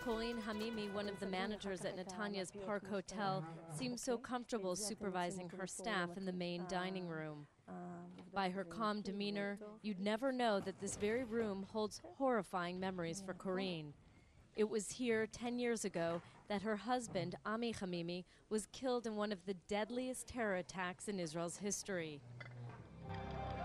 Corinne Hamimi, one of the managers at Netanya's Park Hotel, seems so comfortable supervising her staff in the main dining room. By her calm demeanor, you'd never know that this very room holds horrifying memories for Corinne. It was here 10 years ago that her husband, Ami Hamimi, was killed in one of the deadliest terror attacks in Israel's history.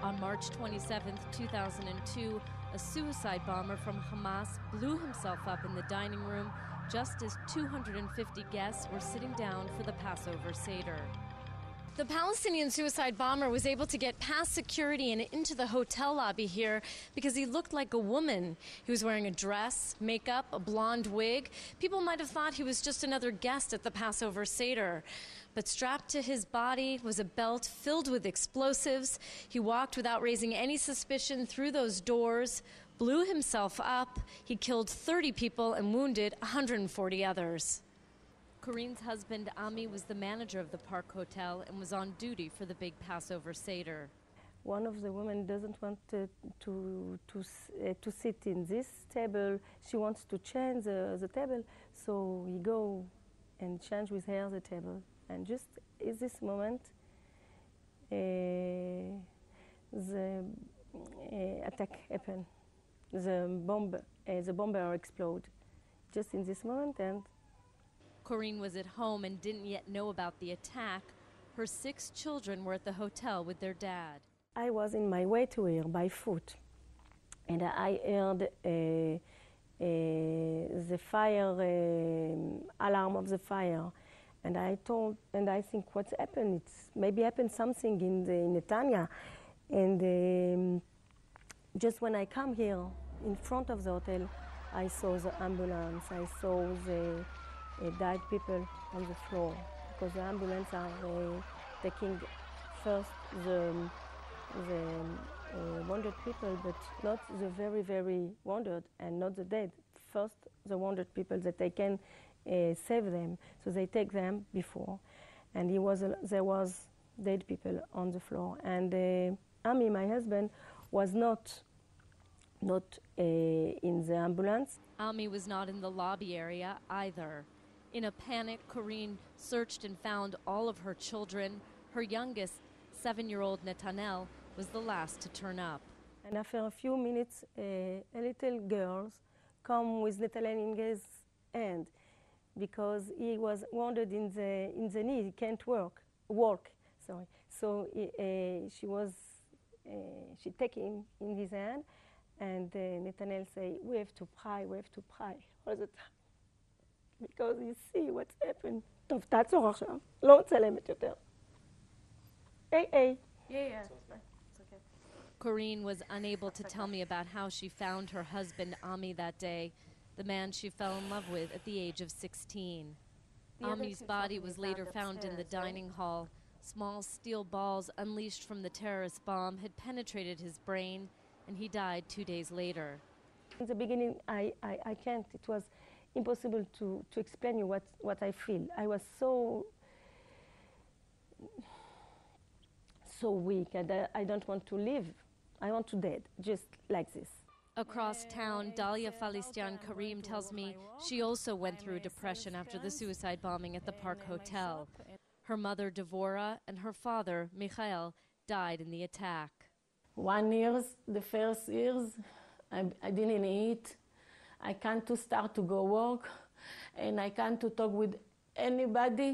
On March 27, 2002, a suicide bomber from Hamas blew himself up in the dining room just as 250 guests were sitting down for the Passover Seder. The Palestinian suicide bomber was able to get past security and into the hotel lobby here because he looked like a woman. He was wearing a dress, makeup, a blonde wig. People might have thought he was just another guest at the Passover Seder. But strapped to his body was a belt filled with explosives. He walked without raising any suspicion through those doors, blew himself up. He killed 30 people and wounded 140 others. Corinne's husband, Ami, was the manager of the Park Hotel and was on duty for the big Passover Seder. One of the women doesn't want to sit in this table. She wants to change the table, so we go and change with her the table. And just in this moment, the attack happened. The bomber exploded just in this moment. And Corinne was at home and didn't yet know about the attack. Her 6 children were at the hotel with their dad. I was in my way to here by foot, and I heard the fire alarm of the fire. And I think what's happened, it's maybe happened something in Netanya. And just when I come here in front of the hotel, I saw the ambulance, I saw the died people on the floor, because the ambulance are taking first the wounded people, but not the very, very wounded and not the dead. First the wounded people that they can save them, so they take them before. And there was dead people on the floor. And Ami, my husband, was not in the ambulance. Ami was not in the lobby area either. In a panic, Corinne searched and found all of her children. Her youngest, 7-year-old Netanel, was the last to turn up. And after a few minutes, a little girl come with Netanel in his hand, because he was wounded in the knee. He can't walk. Sorry. So she take him in his hand, and Netanel say, "We have to pray all the time, because you see what's happened." טוב, תעצור עכשיו. לא מצלמת יותר. Hey. Yeah. It's okay. Corinne was unable to tell me about how she found her husband, Ami, that day, the man she fell in love with at the age of 16. Ami's body was later found in the dining hall. Small steel balls unleashed from the terrorist bomb had penetrated his brain, and he died 2 days later. In the beginning, I can't. It was impossible to explain you what I feel. I was so weak, and I don't want to live. I want to dead, just like this. Across town, Dalia Falistian Karim tells me she also went through depression after the suicide bombing at the Park Hotel. Her mother, Devorah, and her father, Michael, died in the attack. 1 year, the first years, I didn't eat. I can't to start to go work, and I can't to talk with anybody,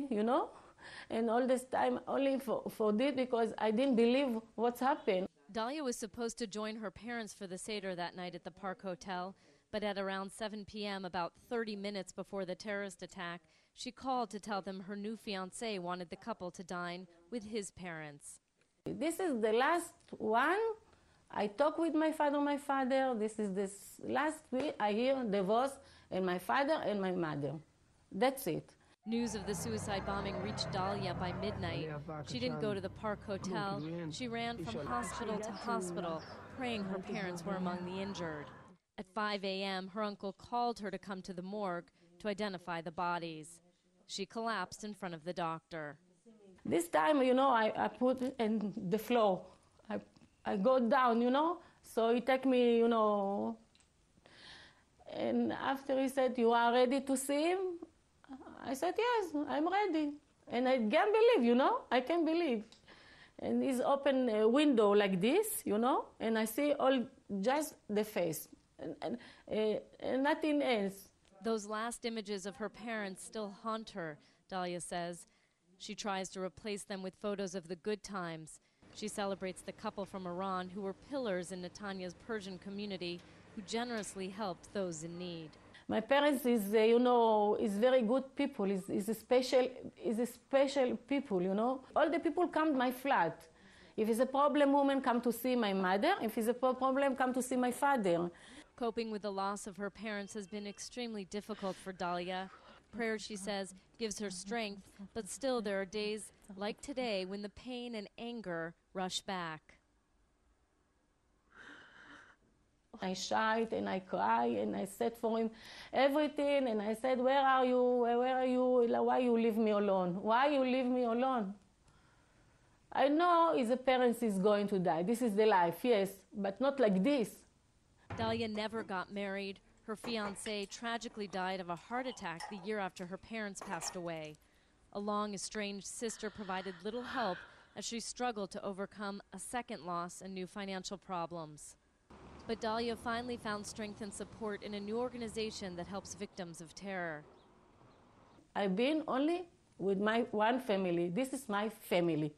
And all this time only for this, because I didn't believe what's happened. Dalia was supposed to join her parents for the Seder that night at the Park Hotel, but at around 7 p.m., about 30 minutes before the terrorist attack, she called to tell them her new fiancé wanted the couple to dine with his parents. This is the last one. I talk with my father. This is this last week I hear divorce and my father and my mother. That's it. News of the suicide bombing reached Dalia by midnight. She didn't go to the Park Hotel. She ran from hospital to hospital, praying her parents were among the injured. At 5 a.m., her uncle called her to come to the morgue to identify the bodies. She collapsed in front of the doctor. This time, I put it in the floor. I go down, so he take me, And after he said, "You are ready to see him?" I said, "Yes, I'm ready." And I can't believe, I can't believe. And he's open a window like this, and I see all just the face and nothing else. Those last images of her parents still haunt her, Dalia says. She tries to replace them with photos of the good times. She celebrates the couple from Iran who were pillars in Netanya's Persian community, who generously helped those in need. My parents is very good people. Is a special people. All the people come to my flat. If it's a problem, women come to see my mother. If it's a problem, come to see my father. Coping with the loss of her parents has been extremely difficult for Dalia. Prayer, she says, gives her strength, but still there are days like today when the pain and anger rush back. I shout and I cry and I said for him everything, and I said, "Where are you? Where are you? Why you leave me alone? Why you leave me alone?" I know his parents is going to die. This is the life, yes, but not like this. Dalia never got married. Her fiancé tragically died of a heart attack the year after her parents passed away. A long estranged sister provided little help as she struggled to overcome a second loss and new financial problems. But Dalia finally found strength and support in a new organization that helps victims of terror. I've been only with my OneFamily. This is my family.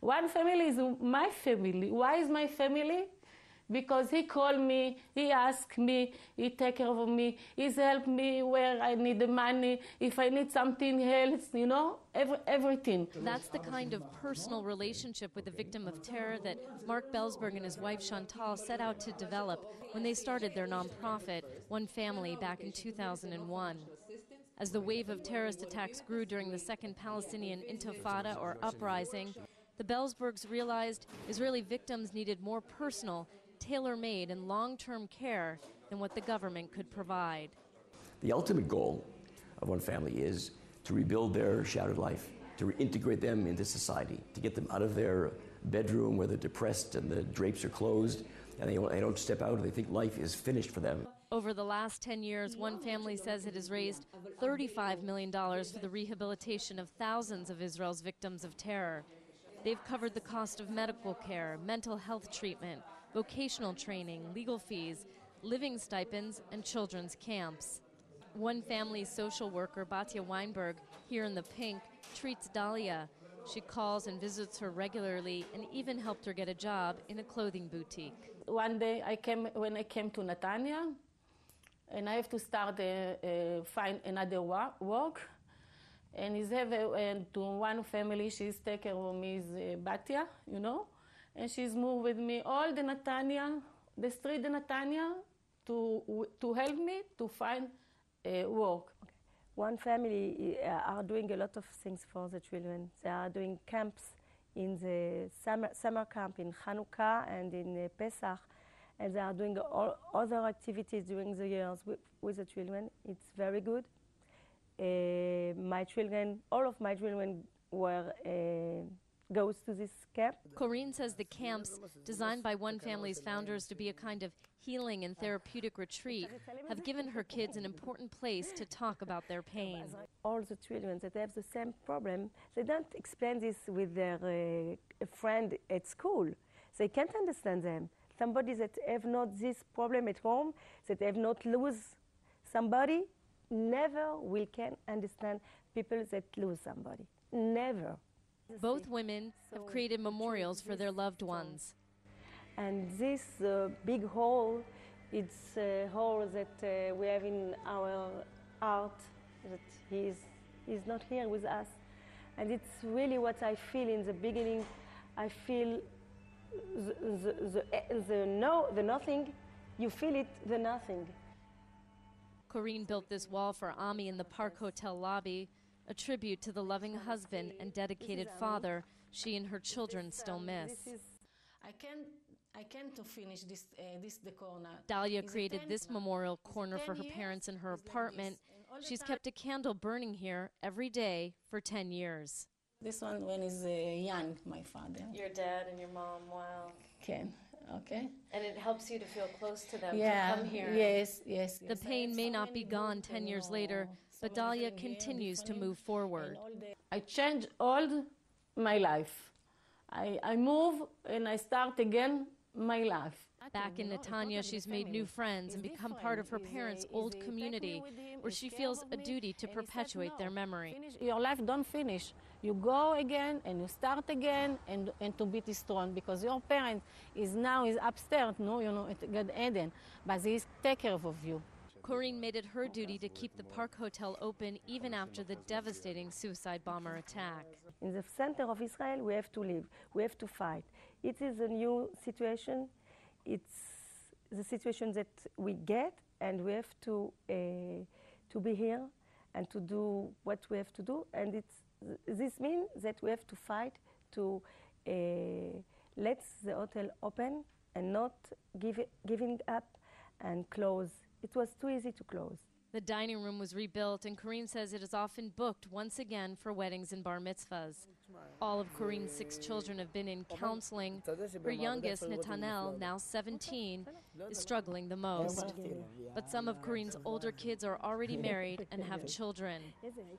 OneFamily is my family. Why is my family? Because he called me, he asked me, he take care of me, he's helped me where I need the money, if I need something else, everything. That's the kind of personal relationship with the victim of terror that Mark Belsberg and his wife Chantal set out to develop when they started their nonprofit, OneFamily, back in 2001. As the wave of terrorist attacks grew during the Second Palestinian Intifada, or uprising, the Belsbergs realized Israeli victims needed more personal, tailor-made and long-term care than what the government could provide. The ultimate goal of OneFamily is to rebuild their shattered life, to reintegrate them into society, to get them out of their bedroom where they're depressed and the drapes are closed and they don't step out and they think life is finished for them. Over the last 10 years, OneFamily says it has raised $35 million for the rehabilitation of thousands of Israel's victims of terror. They've covered the cost of medical care, mental health treatment, vocational training, legal fees, living stipends, and children's camps. OneFamily social worker Batya Weinberg, here in the pink, treats Dalia. She calls and visits her regularly and even helped her get a job in a clothing boutique. One day when I came to Netanya, and I have to start find another work. And to OneFamily, she's taken care of me, is Batya, and she's moved with me all the Netanya, the street in Netanya, to help me to find work. Okay. OneFamily are doing a lot of things for the children. They are doing camps in the summer camp in Hanukkah and in Pesach, and they are doing all other activities during the years with the children. It's very good. All of my children goes to this camp. Corinne says the camps, designed by OneFamily's founders to be a kind of healing and therapeutic retreat, have given her kids an important place to talk about their pain. All the children that have the same problem, they don't explain this with their friend at school. They can't understand them. Somebody that have not this problem at home, that have not lose somebody, never will can understand people that lose somebody. Never. Both women have created memorials for their loved ones. And this big hall, it's a hall that we have in our heart, that he's not here with us. And it's really what I feel in the beginning. I feel the nothing, you feel it, the nothing. Corinne built this wall for Ami in the Park Hotel lobby, a tribute to the loving husband and dedicated father she and her children still miss. I can't finish this decor now. Dalia created this memorial corner for her parents in her apartment. She's kept a candle burning here every day for 10 years. This one when he's young, my father. Your dad and your mom, wow. Ken. okay? And it helps you to feel close to them, Yeah, to come here. yes, yes. The pain may not be gone 10 years later, but Dahlia continues to move forward. I change all my life. I move and I start again my life. Back in Netanya, she's made new friends and become part of her parents' old community, where she feels a duty to perpetuate their memory. Your life don't finish. You go again and you start again and to be strong, because your parent is upstairs, at Gan Eden, but he take care of you. Corinne made it her duty to keep the Park Hotel open even after the devastating suicide bomber attack. In the center of Israel, we have to live, we have to fight. It is a new situation. It's the situation that we get, and we have to be here and to do what we have to do. And this means that we have to fight to let the hotel open and not giving up and close. It was too easy to close. The dining room was rebuilt, and Corinne says it is often booked once again for weddings and bar mitzvahs. All of Corinne's 6 children have been in counseling. Her youngest, Netanel, now 17, is struggling the most. But some of Corinne's older kids are already married and have children.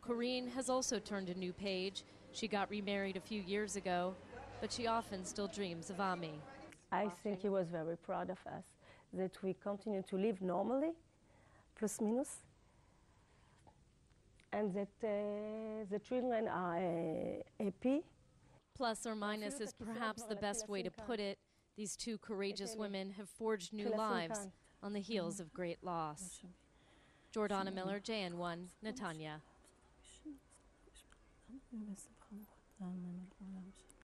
Corinne has also turned a new page. She got remarried a few years ago, but she often still dreams of Ami. I think he was very proud of us, that we continue to live normally, plus minus, and that the children are happy. Plus or minus is perhaps the best way to put it. These 2 courageous women have forged new lives on the heels of great loss. Jordana Miller, JN1, Netanya.